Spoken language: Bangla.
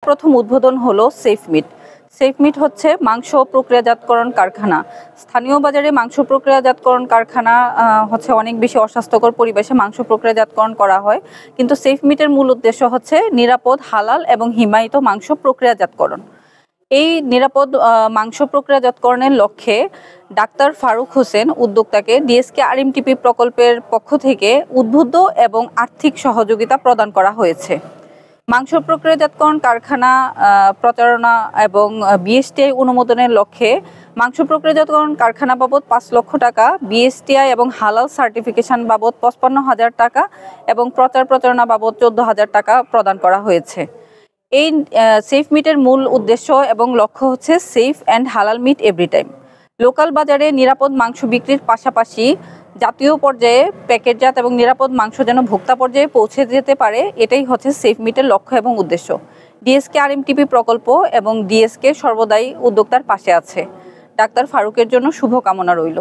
প্রথম উদ্বোধন হলো সেফ মিট। সেফ মিট হচ্ছে মাংস প্রক্রিয়াজাতকরণ কারখানা। স্থানীয় বাজারে মাংস প্রক্রিয়াজাতকরণ কারখানা হচ্ছে অনেক বেশি অস্বাস্থ্যকর পরিবেশে মাংস প্রক্রিয়াজাতকরণ করা হয়, কিন্তু সেফ মিটের মূল উদ্দেশ্য হচ্ছে নিরাপদ, হালাল এবং হিমায়িত মাংস প্রক্রিয়াজাতকরণ। এই নিরাপদ মাংস প্রক্রিয়াজাতকরণের লক্ষ্যে ডাক্তার ফারুক হোসেন উদ্যোক্তাকে ডিএসকে আরএমটিপি প্রকল্পের পক্ষ থেকে উদ্বুদ্ধ এবং আর্থিক সহযোগিতা প্রদান করা হয়েছে। মাংস প্রক্রিয়াজাতকরণ কারখানা প্রচারণা এবং বিএসটিআই অনুমোদনের লক্ষ্যে মাংস প্রক্রিয়াজাতকরণ কারখানা বাবদ ৫ লক্ষ টাকা, বিএসটিআই এবং হালাল সার্টিফিকেশন বাবদ ৫৫,০০০ টাকা এবং প্রচারণা বাবদ ১৪,০০০ টাকা প্রদান করা হয়েছে। এই সেফ মিটের মূল উদ্দেশ্য এবং লক্ষ্য হচ্ছে সেফ অ্যান্ড হালাল মিট এভরি টাইম। লোকাল বাজারে নিরাপদ মাংস বিক্রির পাশাপাশি জাতীয় পর্যায়ে প্যাকেটজাত এবং নিরাপদ মাংস যেন ভোক্তা পর্যায়ে পৌঁছে যেতে পারে, এটাই হচ্ছে সেফ মিটের লক্ষ্য এবং উদ্দেশ্য। ডিএসকে আরএমটিপি প্রকল্প এবং ডিএসকে সর্বদাই উদ্যোক্তার পাশে আছে। ডাক্তার ফারুকের জন্য শুভকামনা রইল।